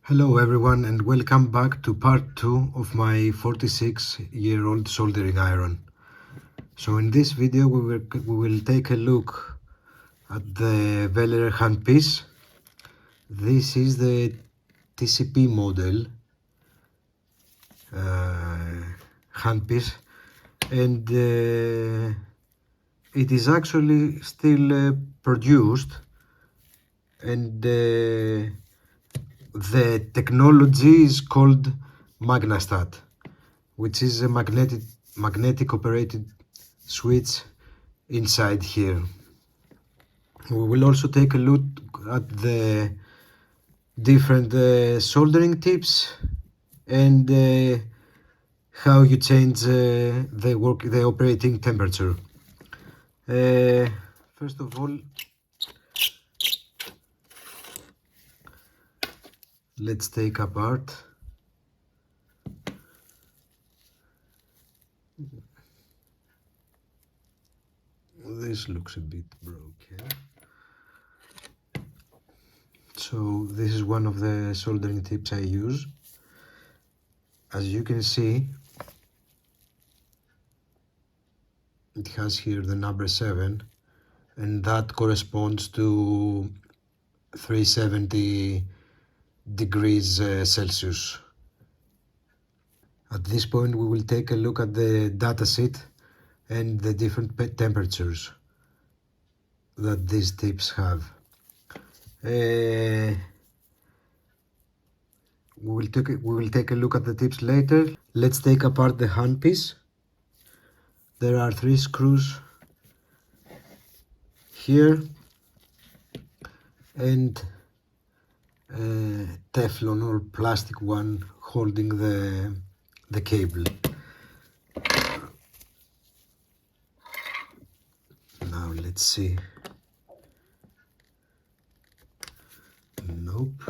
Hello everyone and welcome back to part 2 of my 46-year-old soldering iron. So in this video we will take a look at the Veller handpiece. This is the TCP model handpiece, and it is actually still produced, and the technology is called MagnaStat, which is a magnetic operated switch inside here. We will also take a look at the different soldering tips and how you change the operating temperature. First of all, let's take apart this. Looks a bit broken. So this is one of the soldering tips I use. As you can see, it has here the number 7, and that corresponds to 370 degrees Celsius. At this point we will take a look at the dataset and the different temperatures that these tips have. We will take a look at the tips later. Let's take apart the handpiece. There are 3 screws here and a Teflon or plastic one holding the cable. Now let's see. Nope.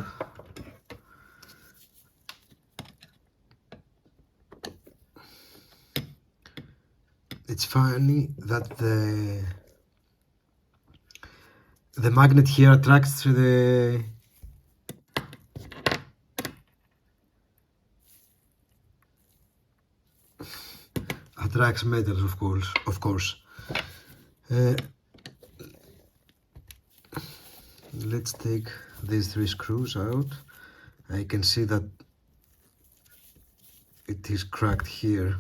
It's funny that the magnet here attracts to the metals, of course. Let's take these 3 screws out. I can see that it is cracked here.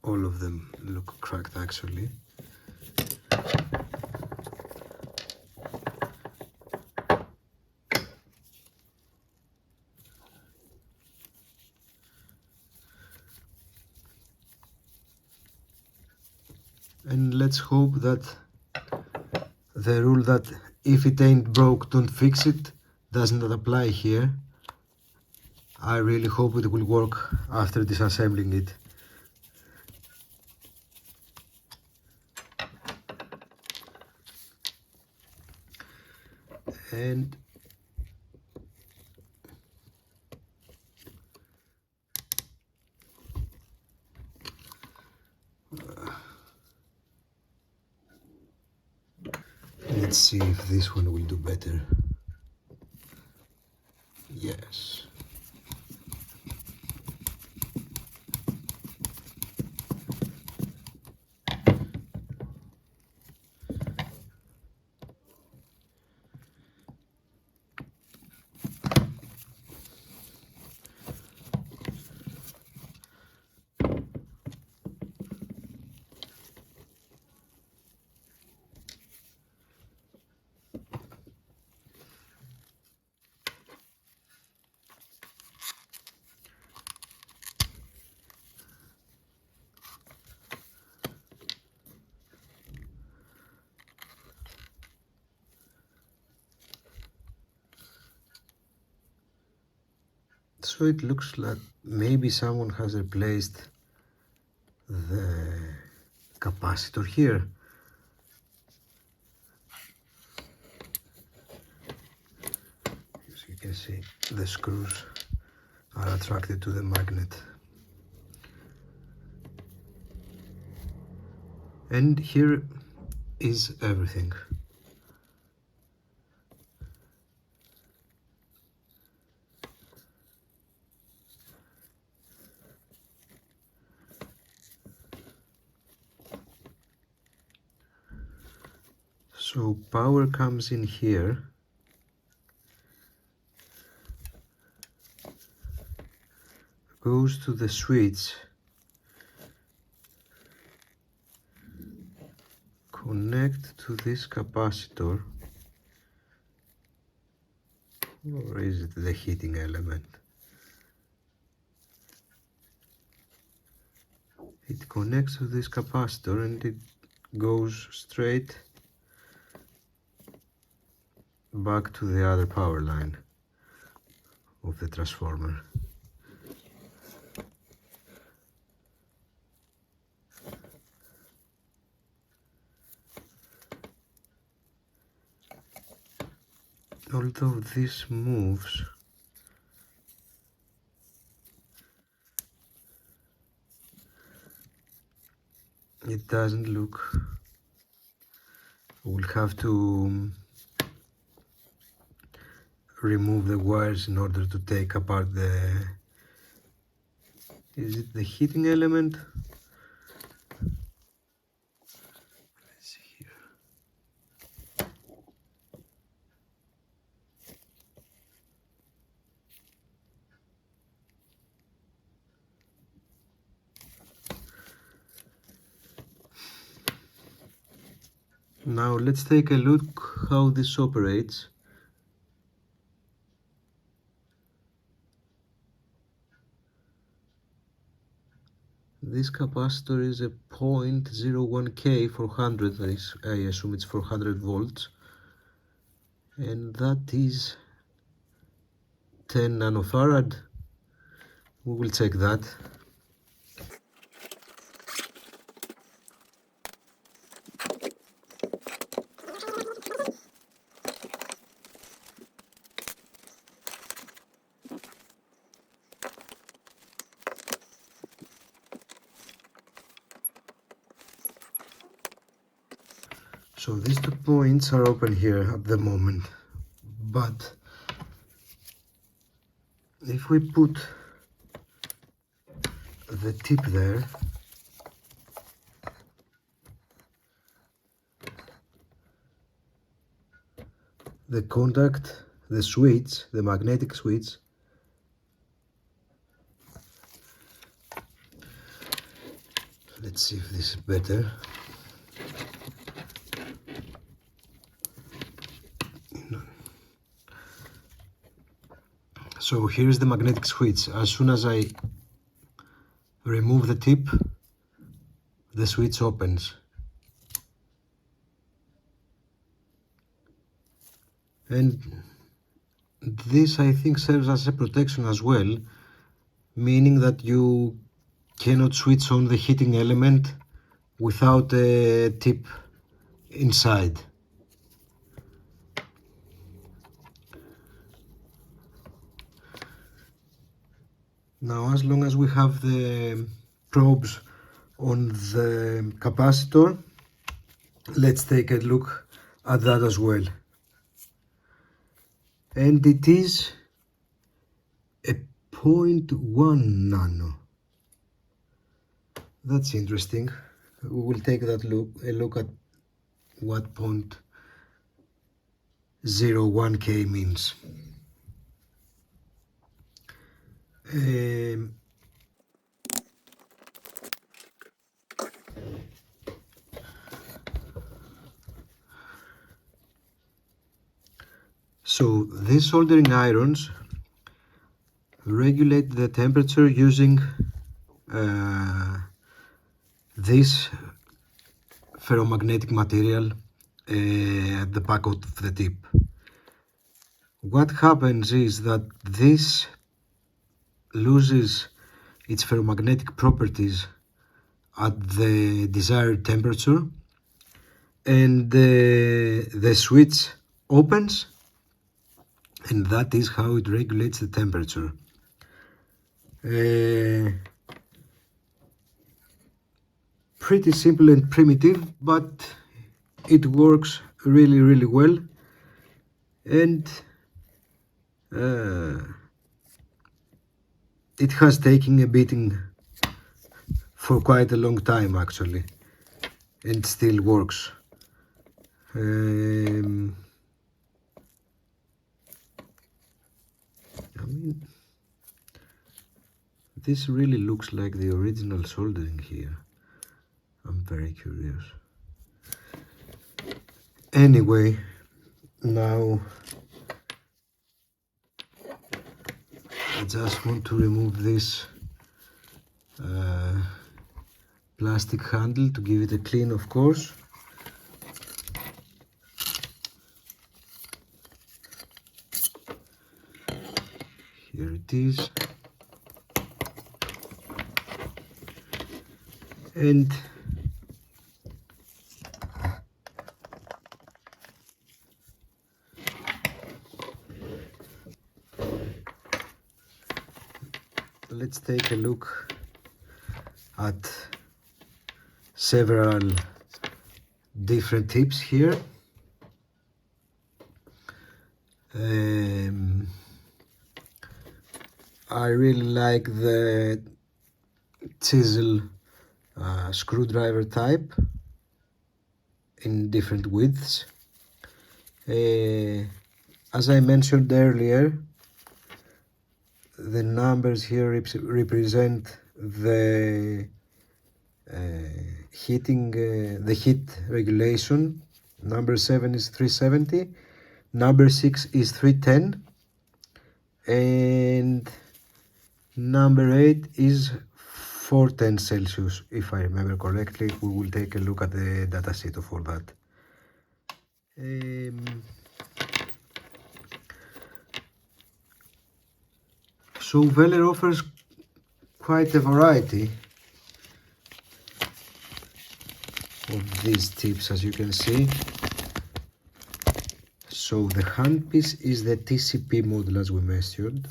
All of them look cracked actually. And let's hope that the rule that if it ain't broke, don't fix it does not apply here. I really hope it will work after disassembling it. And let's see if this one will do better. Yes. So it looks like maybe someone has replaced the capacitor here. As you can see, the screws are attracted to the magnet. And here is everything. So power comes in here, goes to the switch, connect to this capacitor, or is it the heating element? It connects to this capacitor and it goes straight back to the other power line of the transformer. Although this moves, it doesn't look. We'll have to remove the wires in order to take apart the. Is it the heating element? Let's see here. Now let's take a look how this operates. This capacitor is a 0.01K for 100, I assume it's 400 volts, and that is 10 nanofarad. We will check that. So these 2 points are open here at the moment, but if we put the tip there, the contact, the switch, the magnetic switch, let's see if this is better. So here's the magnetic switch. As soon as I remove the tip, the switch opens. And this, I think, serves as a protection as well, meaning that you cannot switch on the heating element without a tip inside. Now, as long as we have the probes on the capacitor, let's take a look at that as well. And it is a 0.1 nano. That's interesting. We will take that a look at what 0.01K means. So these soldering irons regulate the temperature using this ferromagnetic material at the back of the tip. What happens is that this loses its ferromagnetic properties at the desired temperature, and the switch opens, and that is how it regulates the temperature. Pretty simple and primitive, but it works really, really well, and it has taken a beating for quite a long time actually, and still works. I mean, this really looks like the original soldering here. I'm very curious. Anyway, now I just want to remove this plastic handle to give it a clean, of course. Here it is. And let's take a look at several different tips here. I really like the chisel screwdriver type in different widths. As I mentioned earlier, the numbers here represent the the heat regulation. Number 7 is 370, number 6 is 310, and number 8 is 410 Celsius, if I remember correctly. We will take a look at the data sheet for that. So Weller offers quite a variety of these tips, as you can see. So the handpiece is the TCP model, as we mentioned,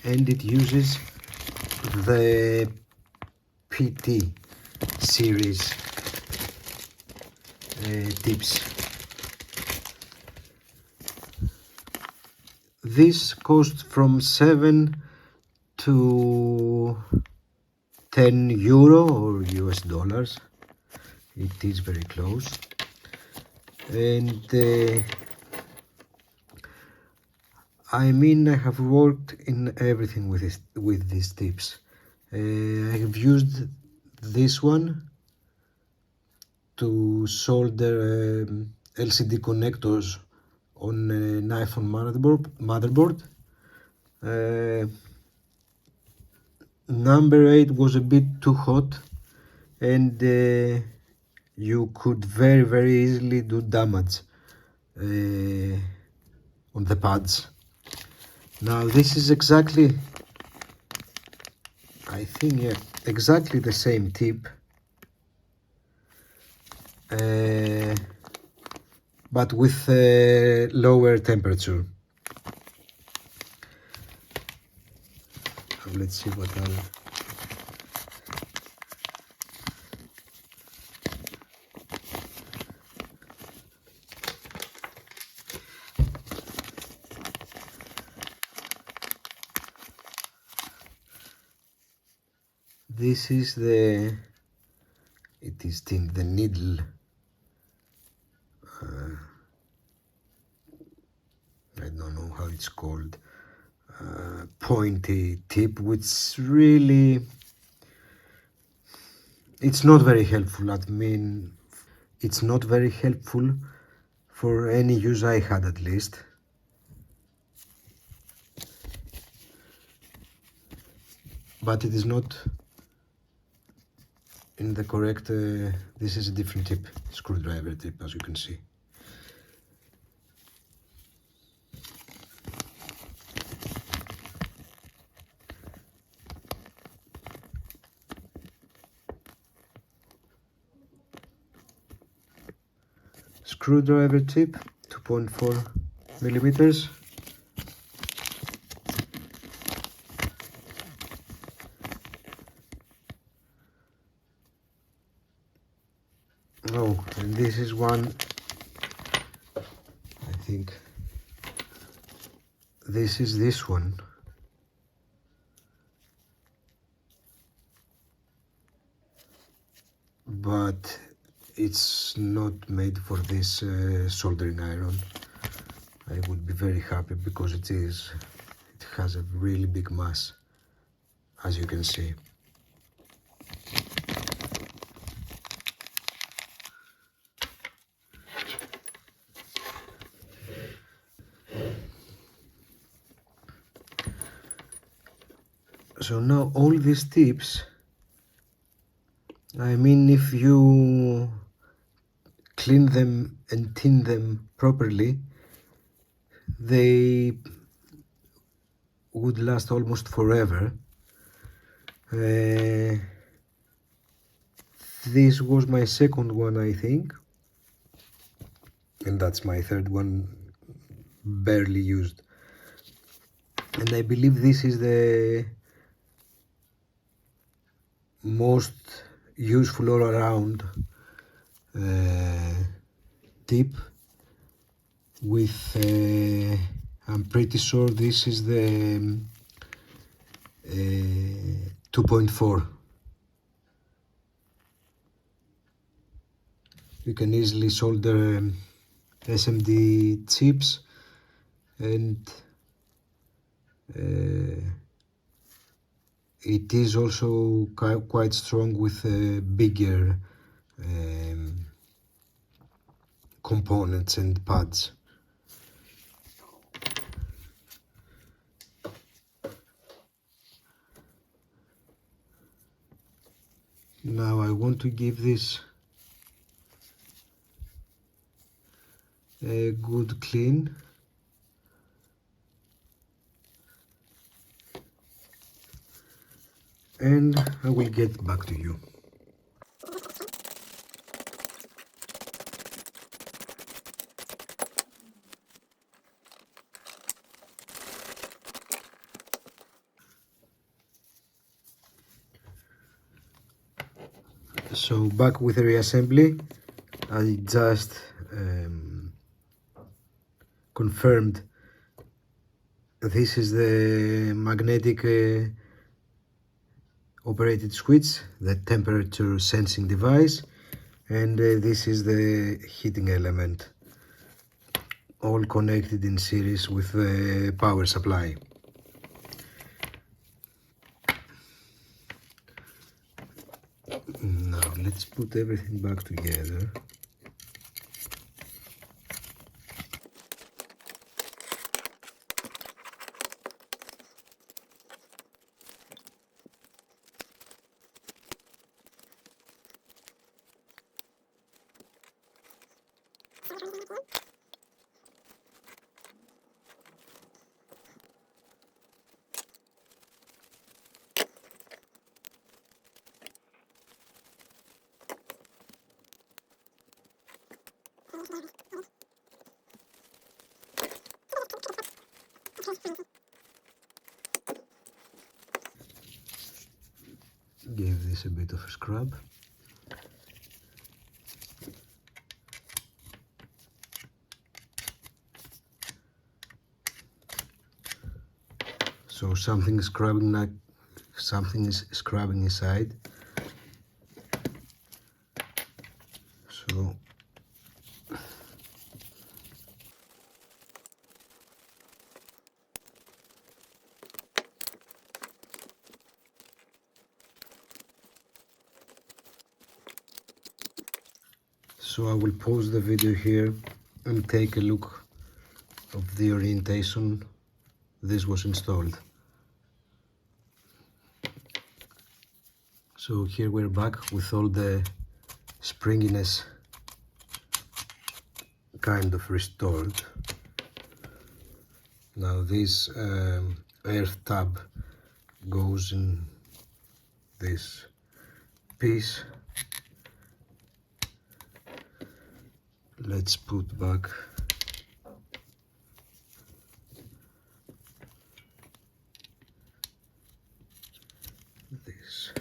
and it uses the PT series tips. This costs from 7 to 10 euro or US dollars. It is very close. And I mean, I have worked in everything with these tips. I have used this one to solder LCD connectors on an iPhone motherboard. Number 8 was a bit too hot, and you could very easily do damage on the pads. Now this is exactly, I think, yeah, exactly the same tip, but with a lower temperature. Let's see what I'll... This is the, it is think the needle, I don't know how it's called, pointy tip, which really, it's not very helpful. I mean, it's not very helpful for any use I had, at least. But it is not in the correct, this is a different tip, screwdriver tip, as you can see. Screwdriver tip, 2.4 millimeters. Oh, and this is one, I think this is this one. But it's not made for this soldering iron. I would be very happy because it has a really big mass, as you can see. So now all these tips, I mean, if you clean them and tin them properly, they would last almost forever. This was my second one, I think, and that's my third one, barely used. And I believe this is the most useful all around tip with I'm pretty sure this is the 2.4. You can easily solder SMD chips, and it is also quite strong with bigger components and pads. Now I want to give this a good clean. And I will get back to you. So back with the reassembly, I just confirmed this is the magnetic operated switch, the temperature sensing device, and this is the heating element, all connected in series with the power supply. Now let's put everything back together. Give this a bit of a scrub. So something is scrubbing inside. So I will pause the video here and take a look of the orientation this was installed. So here we're back with all the springiness kind of restored. Now this earth tab goes in this piece. Let's put back this.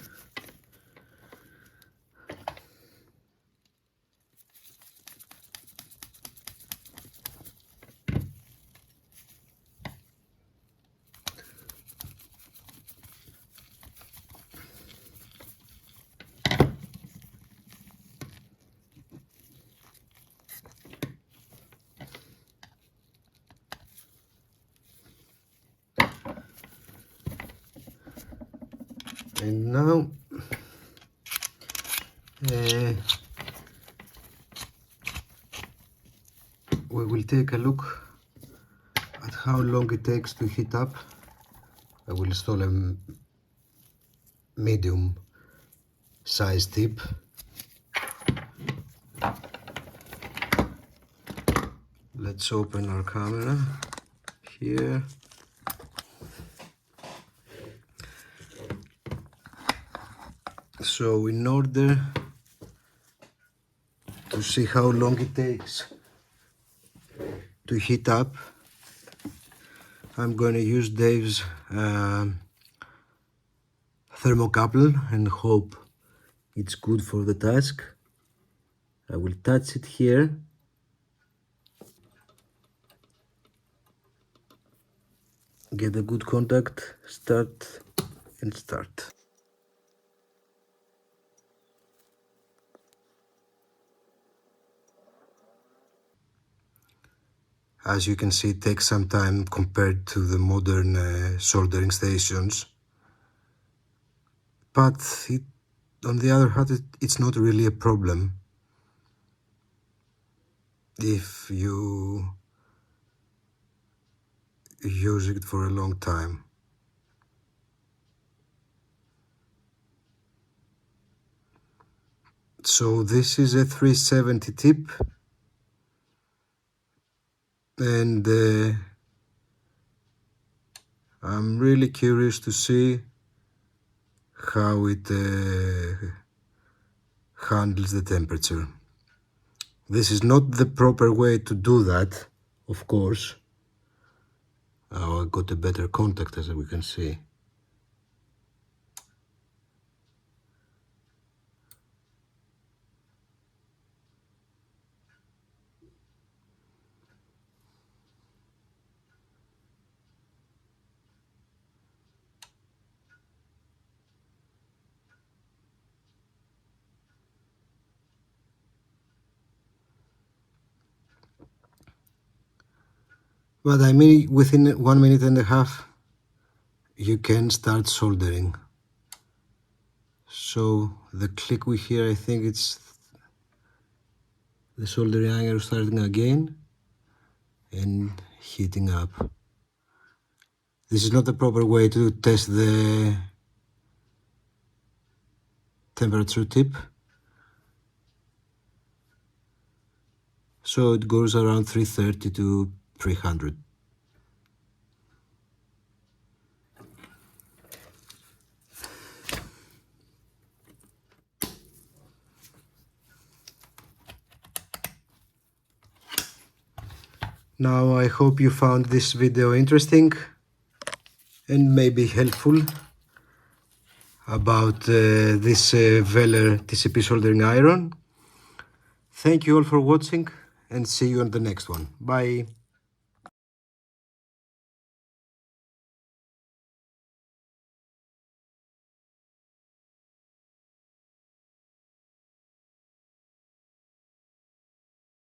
And now we will take a look at how long it takes to heat up. I will install a medium size tip. Let's open our camera here. So in order to see how long it takes to heat up, I'm going to use Dave's thermocouple and hope it's good for the task. I will touch it here. Get a good contact, start and start. As you can see, it takes some time compared to the modern soldering stations. But on the other hand, it's not really a problem if you use it for a long time. So this is a 370 tip, and I'm really curious to see how it handles the temperature. This is not the proper way to do that, of course. Oh, I got a better contact, as we can see. But I mean, within 1 minute and a half, you can start soldering. So the click we hear, I think it's the soldering iron starting again and heating up. This is not the proper way to test the temperature tip. So it goes around 330 to 300. Now I hope you found this video interesting and maybe helpful about this Weller TCP soldering iron. Thank you all for watching and see you on the next one. Bye.